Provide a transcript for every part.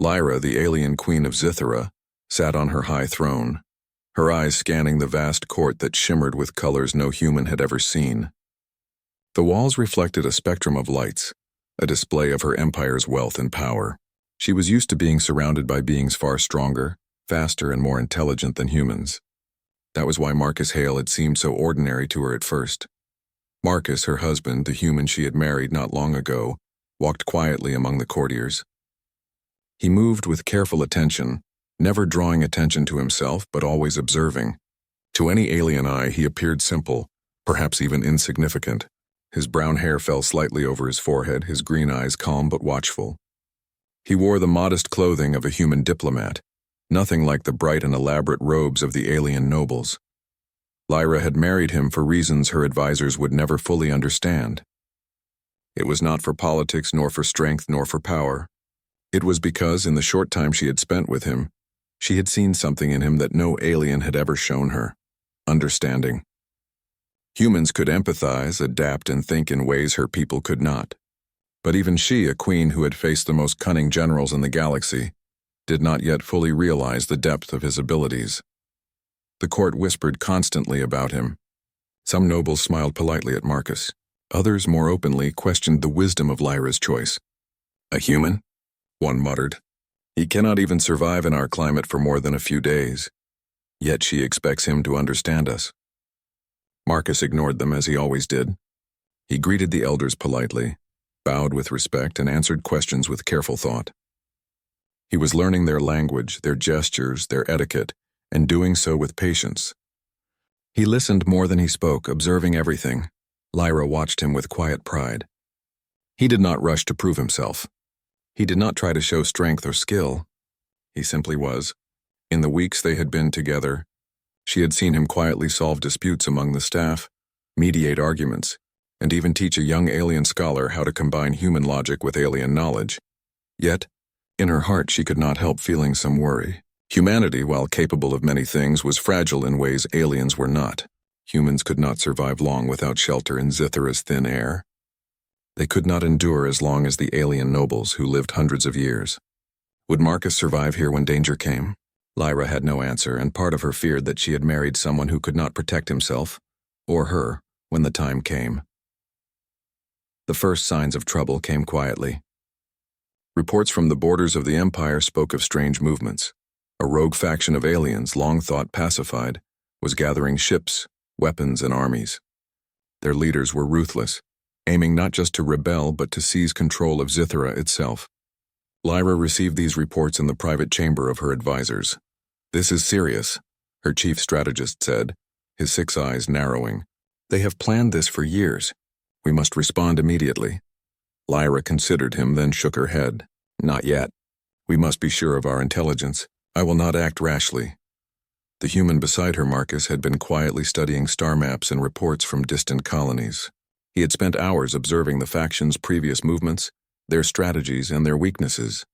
Lyra, the alien queen of Zithera, sat on her high throne, her eyes scanning the vast court that shimmered with colors no human had ever seen. The walls reflected a spectrum of lights, a display of her empire's wealth and power. She was used to being surrounded by beings far stronger, faster, and more intelligent than humans. That was why Marcus Hale had seemed so ordinary to her at first. Marcus, her husband, the human she had married not long ago, walked quietly among the courtiers. He moved with careful attention, never drawing attention to himself but always observing. To any alien eye he appeared simple, perhaps even insignificant. His brown hair fell slightly over his forehead, his green eyes calm but watchful. He wore the modest clothing of a human diplomat, nothing like the bright and elaborate robes of the alien nobles. Lyra had married him for reasons her advisors would never fully understand. It was not for politics, nor for strength, nor for power. It was because, in the short time she had spent with him, she had seen something in him that no alien had ever shown her: understanding. Humans could empathize, adapt, and think in ways her people could not. But even she, a queen who had faced the most cunning generals in the galaxy, did not yet fully realize the depth of his abilities. The court whispered constantly about him. Some nobles smiled politely at Marcus. Others, more openly, questioned the wisdom of Lyra's choice. "A human?" one muttered. "He cannot even survive in our climate for more than a few days. Yet she expects him to understand us." Marcus ignored them as he always did. He greeted the elders politely, bowed with respect, and answered questions with careful thought. He was learning their language, their gestures, their etiquette, and doing so with patience. He listened more than he spoke, observing everything. Lyra watched him with quiet pride. He did not rush to prove himself. He did not try to show strength or skill. He simply was. In the weeks they had been together, she had seen him quietly solve disputes among the staff, mediate arguments, and even teach a young alien scholar how to combine human logic with alien knowledge. Yet, in her heart she could not help feeling some worry. Humanity, while capable of many things, was fragile in ways aliens were not. Humans could not survive long without shelter in Zithera's thin air. They could not endure as long as the alien nobles who lived hundreds of years. Would Marcus survive here when danger came? Lyra had no answer, and part of her feared that she had married someone who could not protect himself, or her, when the time came. The first signs of trouble came quietly. Reports from the borders of the Empire spoke of strange movements. A rogue faction of aliens, long thought pacified, was gathering ships, weapons, and armies. Their leaders were ruthless, aiming not just to rebel but to seize control of Zithera itself. Lyra received these reports in the private chamber of her advisors. "This is serious," her chief strategist said, his 6 eyes narrowing. "They have planned this for years. We must respond immediately." Lyra considered him, then shook her head. "Not yet. We must be sure of our intelligence. I will not act rashly." The human beside her, Marcus, had been quietly studying star maps and reports from distant colonies. He had spent hours observing the factions' previous movements, their strategies, and their weaknesses.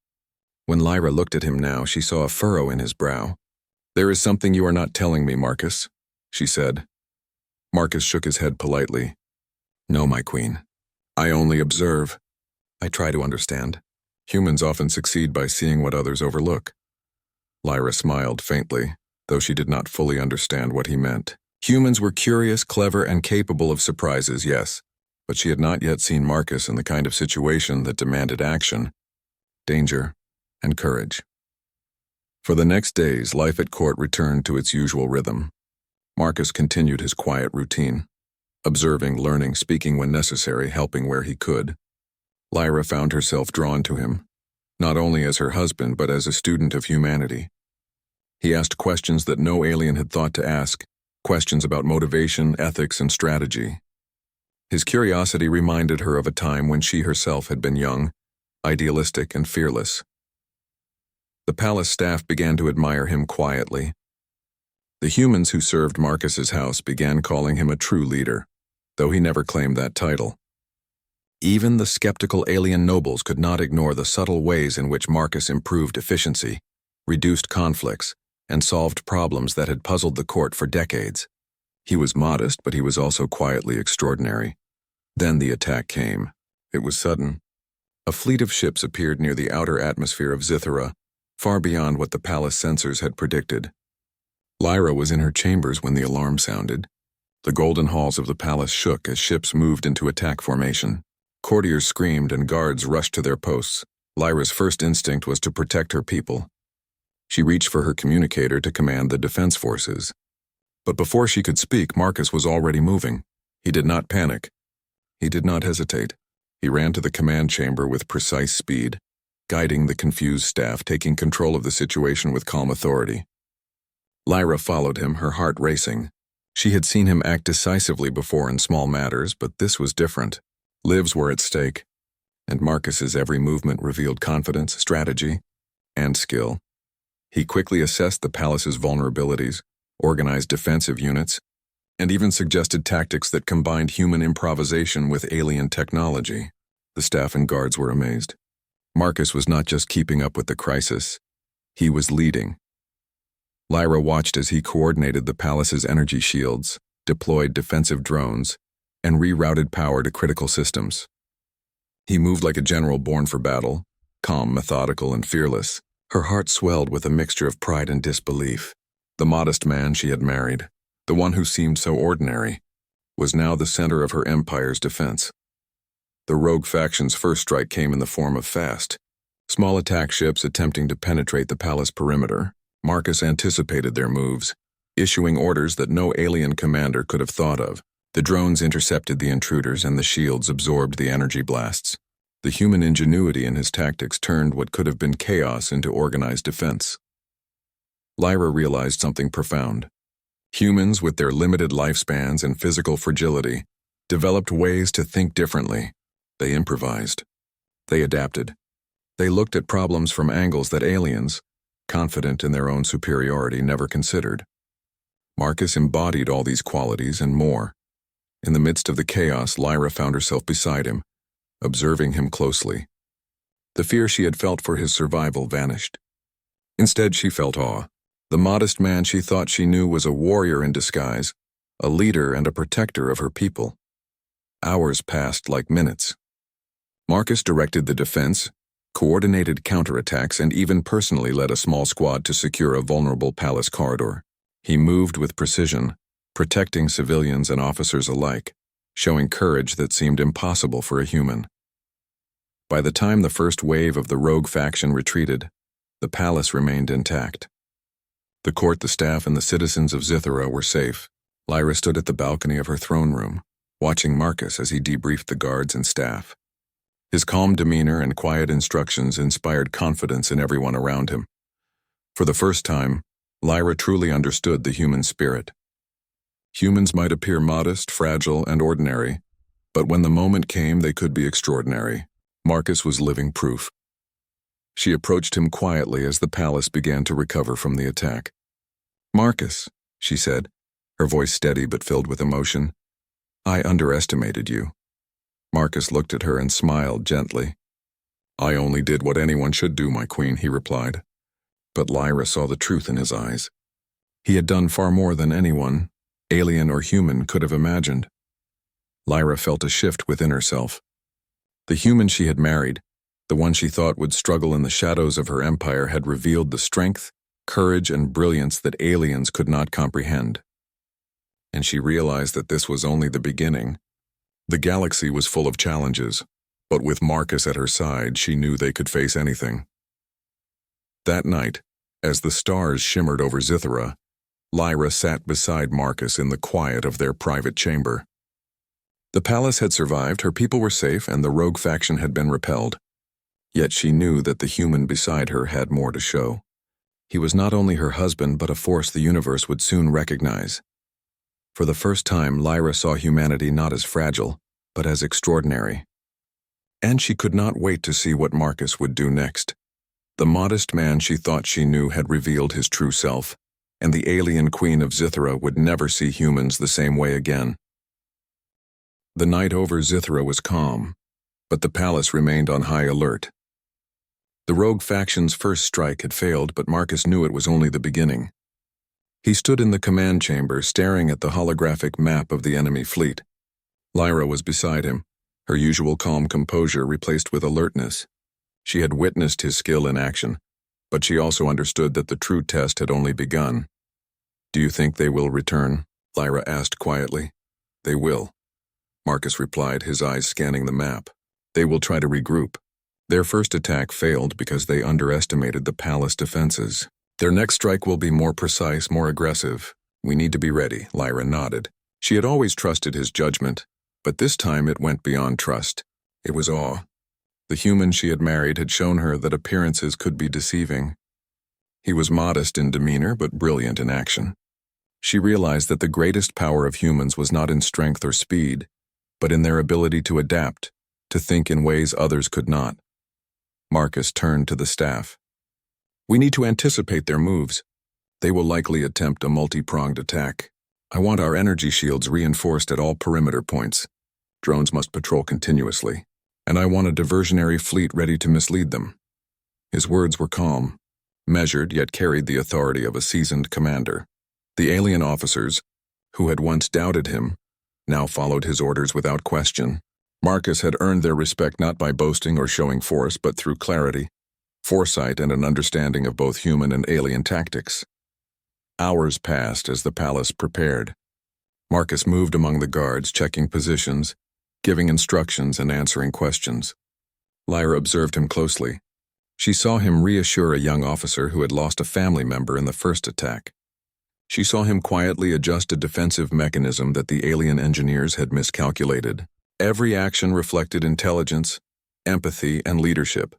When Lyra looked at him now, she saw a furrow in his brow. "There is something you are not telling me, Marcus," she said. Marcus shook his head politely. "No, my queen. I only observe. I try to understand. Humans often succeed by seeing what others overlook." Lyra smiled faintly, though she did not fully understand what he meant. Humans were curious, clever, and capable of surprises, yes, but she had not yet seen Marcus in the kind of situation that demanded action, danger, and courage. For the next days, life at court returned to its usual rhythm. Marcus continued his quiet routine, observing, learning, speaking when necessary, helping where he could. Lyra found herself drawn to him, not only as her husband but as a student of humanity. He asked questions that no alien had thought to ask, questions about motivation, ethics, and strategy. His curiosity reminded her of a time when she herself had been young, idealistic, and fearless. The palace staff began to admire him quietly. The humans who served Marcus's house began calling him a true leader, though he never claimed that title. Even the skeptical alien nobles could not ignore the subtle ways in which Marcus improved efficiency, reduced conflicts, and solved problems that had puzzled the court for decades. He was modest, but he was also quietly extraordinary. Then the attack came. It was sudden. A fleet of ships appeared near the outer atmosphere of Zithera, far beyond what the palace sensors had predicted. Lyra was in her chambers when the alarm sounded. The golden halls of the palace shook as ships moved into attack formation. Courtiers screamed and guards rushed to their posts. Lyra's first instinct was to protect her people. She reached for her communicator to command the defense forces. But before she could speak, Marcus was already moving. He did not panic. He did not hesitate. He ran to the command chamber with precise speed, guiding the confused staff, taking control of the situation with calm authority. Lyra followed him, her heart racing. She had seen him act decisively before in small matters, but this was different. Lives were at stake, and Marcus's every movement revealed confidence, strategy, and skill. He quickly assessed the palace's vulnerabilities, organized defensive units, and even suggested tactics that combined human improvisation with alien technology. The staff and guards were amazed. Marcus was not just keeping up with the crisis, he was leading. Lyra watched as he coordinated the palace's energy shields, deployed defensive drones, and rerouted power to critical systems. He moved like a general born for battle, calm, methodical, and fearless. Her heart swelled with a mixture of pride and disbelief. The modest man she had married, the one who seemed so ordinary, was now the center of her empire's defense. The rogue faction's first strike came in the form of fast, small attack ships attempting to penetrate the palace perimeter. Marcus anticipated their moves, issuing orders that no alien commander could have thought of. The drones intercepted the intruders and the shields absorbed the energy blasts. The human ingenuity in his tactics turned what could have been chaos into organized defense. Lyra realized something profound. Humans, with their limited lifespans and physical fragility, developed ways to think differently. They improvised. They adapted. They looked at problems from angles that aliens, confident in their own superiority, never considered. Marcus embodied all these qualities and more. In the midst of the chaos, Lyra found herself beside him, observing him closely. The fear she had felt for his survival vanished. Instead, she felt awe. The modest man she thought she knew was a warrior in disguise, a leader and a protector of her people. Hours passed like minutes. Marcus directed the defense, coordinated counterattacks, and even personally led a small squad to secure a vulnerable palace corridor. He moved with precision, protecting civilians and officers alike, showing courage that seemed impossible for a human. By the time the first wave of the rogue faction retreated, the palace remained intact. The court, the staff, and the citizens of Zithera were safe. Lyra stood at the balcony of her throne room, watching Marcus as he debriefed the guards and staff. His calm demeanor and quiet instructions inspired confidence in everyone around him. For the first time, Lyra truly understood the human spirit. Humans might appear modest, fragile, and ordinary, but when the moment came, they could be extraordinary. Marcus was living proof. She approached him quietly as the palace began to recover from the attack. "Marcus," she said, her voice steady but filled with emotion, "I underestimated you." Marcus looked at her and smiled gently. "I only did what anyone should do, my queen," he replied. But Lyra saw the truth in his eyes. He had done far more than anyone, alien or human, could have imagined. Lyra felt a shift within herself. The human she had married, the one she thought would struggle in the shadows of her empire, had revealed the strength, courage, and brilliance that aliens could not comprehend. And she realized that this was only the beginning. The galaxy was full of challenges, but with Marcus at her side, she knew they could face anything. That night, as the stars shimmered over Zithera, Lyra sat beside Marcus in the quiet of their private chamber. The palace had survived, her people were safe, and the rogue faction had been repelled. Yet she knew that the human beside her had more to show. He was not only her husband, but a force the universe would soon recognize. For the first time, Lyra saw humanity not as fragile, but as extraordinary. And she could not wait to see what Marcus would do next. The modest man she thought she knew had revealed his true self, and the alien queen of Zithera would never see humans the same way again. The night over Zithera was calm, but the palace remained on high alert. The rogue faction's first strike had failed, but Marcus knew it was only the beginning. He stood in the command chamber, staring at the holographic map of the enemy fleet. Lyra was beside him, her usual calm composure replaced with alertness. She had witnessed his skill in action, but she also understood that the true test had only begun. "Do you think they will return?" Lyra asked quietly. "They will," Marcus replied, his eyes scanning the map. "They will try to regroup. Their first attack failed because they underestimated the palace defenses. Their next strike will be more precise, more aggressive. We need to be ready," Lyra nodded. She had always trusted his judgment, but this time it went beyond trust. It was awe. The human she had married had shown her that appearances could be deceiving. He was modest in demeanor but brilliant in action. She realized that the greatest power of humans was not in strength or speed, but in their ability to adapt, to think in ways others could not. Marcus turned to the staff. "We need to anticipate their moves. They will likely attempt a multi-pronged attack. I want our energy shields reinforced at all perimeter points. Drones must patrol continuously, and I want a diversionary fleet ready to mislead them." His words were calm, measured, yet carried the authority of a seasoned commander. The alien officers, who had once doubted him, now followed his orders without question. Marcus had earned their respect not by boasting or showing force, but through clarity, foresight, and an understanding of both human and alien tactics. Hours passed as the palace prepared. Marcus moved among the guards, checking positions, giving instructions, and answering questions. Lyra observed him closely. She saw him reassure a young officer who had lost a family member in the first attack. She saw him quietly adjust a defensive mechanism that the alien engineers had miscalculated. Every action reflected intelligence, empathy, and leadership.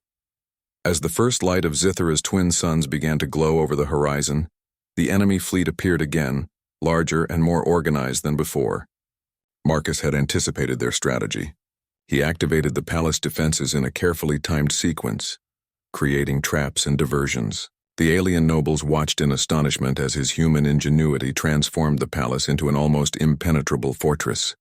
As the first light of Zithra's twin suns began to glow over the horizon, the enemy fleet appeared again, larger and more organized than before. Marcus had anticipated their strategy. He activated the palace defenses in a carefully timed sequence, creating traps and diversions. The alien nobles watched in astonishment as his human ingenuity transformed the palace into an almost impenetrable fortress.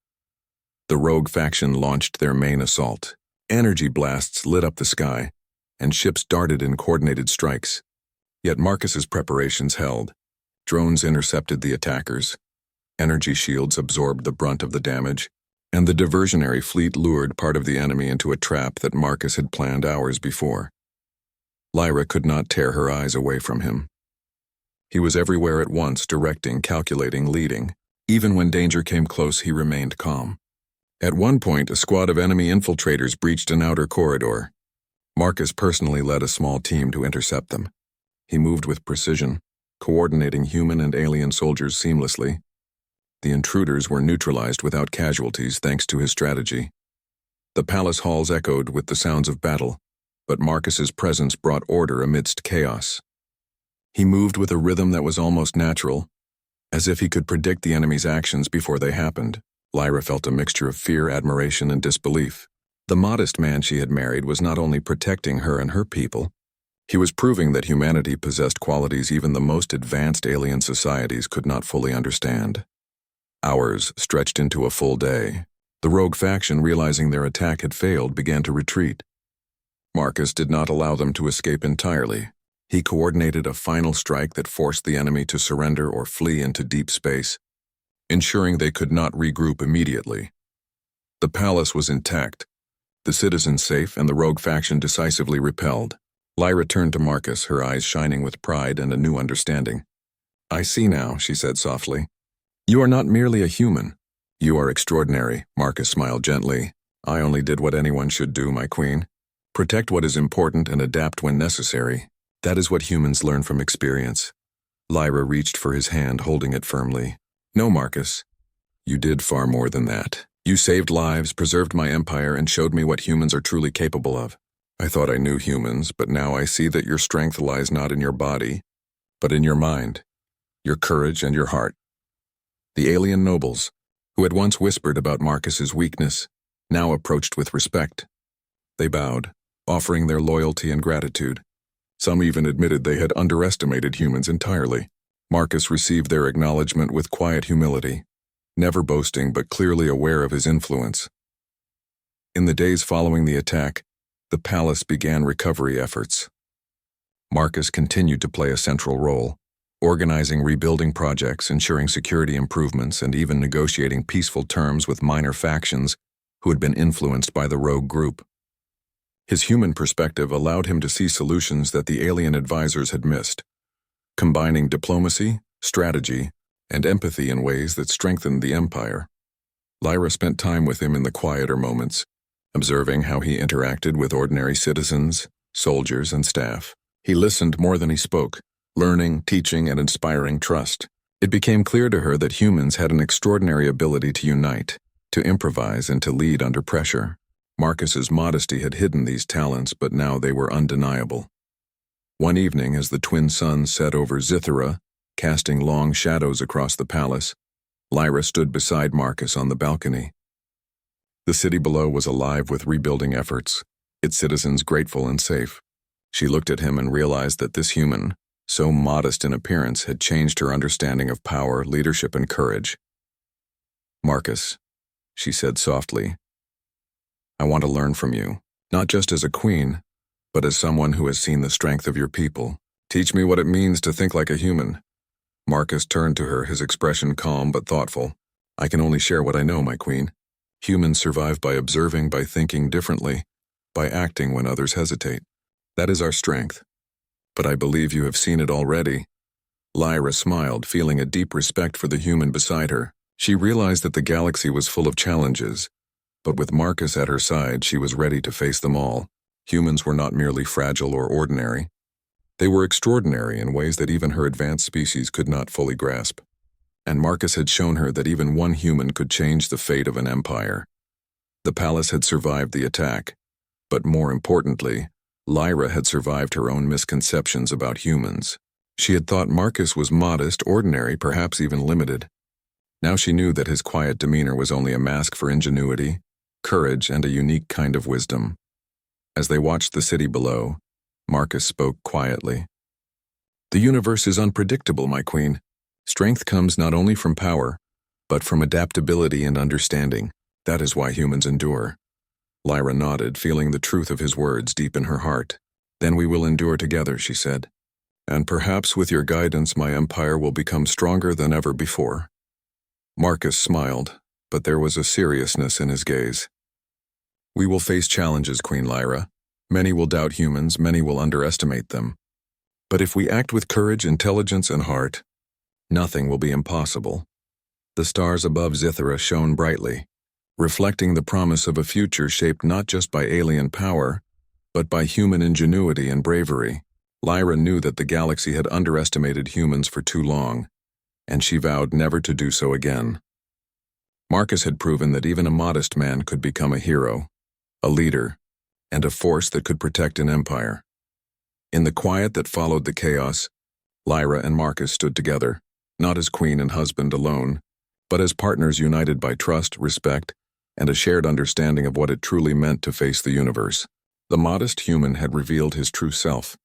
The rogue faction launched their main assault. Energy blasts lit up the sky, and ships darted in coordinated strikes. Yet Marcus's preparations held. Drones intercepted the attackers, energy shields absorbed the brunt of the damage, and the diversionary fleet lured part of the enemy into a trap that Marcus had planned hours before. Lyra could not tear her eyes away from him. He was everywhere at once, directing, calculating, leading. Even when danger came close, he remained calm. At one point, a squad of enemy infiltrators breached an outer corridor. Marcus personally led a small team to intercept them. He moved with precision, coordinating human and alien soldiers seamlessly. The intruders were neutralized without casualties thanks to his strategy. The palace halls echoed with the sounds of battle, but Marcus's presence brought order amidst chaos. He moved with a rhythm that was almost natural, as if he could predict the enemy's actions before they happened. Lyra felt a mixture of fear, admiration, and disbelief. The modest man she had married was not only protecting her and her people, he was proving that humanity possessed qualities even the most advanced alien societies could not fully understand. Hours stretched into a full day. The rogue faction, realizing their attack had failed, began to retreat. Marcus did not allow them to escape entirely. He coordinated a final strike that forced the enemy to surrender or flee into deep space, ensuring they could not regroup immediately. The palace was intact, the citizens safe, and the rogue faction decisively repelled. Lyra turned to Marcus, her eyes shining with pride and a new understanding. "I see now," she said softly. "You are not merely a human. You are extraordinary." Marcus smiled gently. "I only did what anyone should do, my queen. Protect what is important and adapt when necessary. That is what humans learn from experience." Lyra reached for his hand, holding it firmly. "No, Marcus. You did far more than that. You saved lives, preserved my empire, and showed me what humans are truly capable of. I thought I knew humans, but now I see that your strength lies not in your body, but in your mind, your courage, and your heart." The alien nobles, who had once whispered about Marcus's weakness, now approached with respect. They bowed, offering their loyalty and gratitude. Some even admitted they had underestimated humans entirely. Marcus received their acknowledgement with quiet humility, never boasting but clearly aware of his influence. In the days following the attack, the palace began recovery efforts. Marcus continued to play a central role, organizing rebuilding projects, ensuring security improvements, and even negotiating peaceful terms with minor factions who had been influenced by the rogue group. His human perspective allowed him to see solutions that the alien advisors had missed, combining diplomacy, strategy, and empathy in ways that strengthened the Empire. Lyra spent time with him in the quieter moments, observing how he interacted with ordinary citizens, soldiers, and staff. He listened more than he spoke, learning, teaching, and inspiring trust. It became clear to her that humans had an extraordinary ability to unite, to improvise, and to lead under pressure. Marcus's modesty had hidden these talents, but now they were undeniable. One evening, as the twin suns set over Zythera, casting long shadows across the palace, Lyra stood beside Marcus on the balcony. The city below was alive with rebuilding efforts, its citizens grateful and safe. She looked at him and realized that this human, so modest in appearance, had changed her understanding of power, leadership, and courage. "Marcus," she said softly, "I want to learn from you, not just as a queen, but as someone who has seen the strength of your people. Teach me what it means to think like a human." Marcus turned to her, his expression calm but thoughtful. "I can only share what I know, my queen. Humans survive by observing, by thinking differently, by acting when others hesitate. That is our strength. But I believe you have seen it already." Lyra smiled, feeling a deep respect for the human beside her. She realized that the galaxy was full of challenges, but with Marcus at her side, she was ready to face them all. Humans were not merely fragile or ordinary. They were extraordinary in ways that even her advanced species could not fully grasp. And Marcus had shown her that even one human could change the fate of an empire. The palace had survived the attack, but more importantly, Lyra had survived her own misconceptions about humans. She had thought Marcus was modest, ordinary, perhaps even limited. Now she knew that his quiet demeanor was only a mask for ingenuity, courage, and a unique kind of wisdom. As they watched the city below, Marcus spoke quietly. "The universe is unpredictable, my queen. Strength comes not only from power, but from adaptability and understanding. That is why humans endure." Lyra nodded, feeling the truth of his words deep in her heart. "Then we will endure together," she said. "And perhaps with your guidance my empire will become stronger than ever before." Marcus smiled, but there was a seriousness in his gaze. "We will face challenges, Queen Lyra. Many will doubt humans, many will underestimate them. But if we act with courage, intelligence, and heart, nothing will be impossible." The stars above Zythera shone brightly, reflecting the promise of a future shaped not just by alien power, but by human ingenuity and bravery. Lyra knew that the galaxy had underestimated humans for too long, and she vowed never to do so again. Marcus had proven that even a modest man could become a hero, a leader, and a force that could protect an empire. In the quiet that followed the chaos, Lyra and Marcus stood together, not as queen and husband alone, but as partners united by trust, respect, and a shared understanding of what it truly meant to face the universe. The modest human had revealed his true self,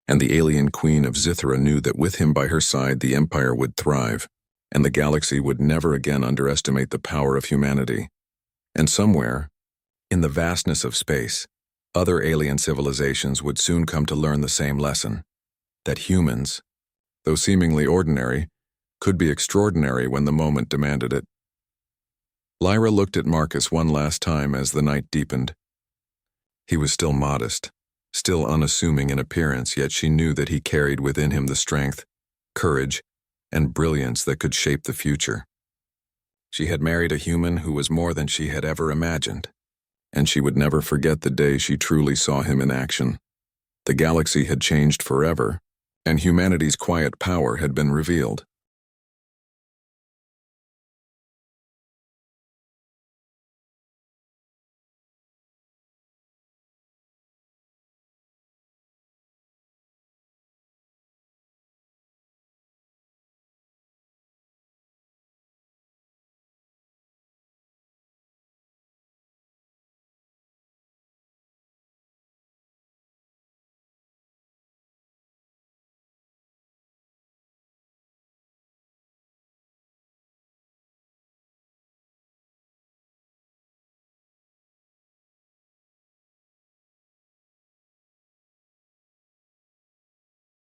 and the alien queen of Zythera knew that with him by her side the empire would thrive, and the galaxy would never again underestimate the power of humanity. And somewhere, in the vastness of space, other alien civilizations would soon come to learn the same lesson, that humans, though seemingly ordinary, could be extraordinary when the moment demanded it. Lyra looked at Marcus one last time as the night deepened. He was still modest, still unassuming in appearance, yet she knew that he carried within him the strength, courage, and brilliance that could shape the future. She had married a human who was more than she had ever imagined, and she would never forget the day she truly saw him in action. The galaxy had changed forever, and humanity's quiet power had been revealed.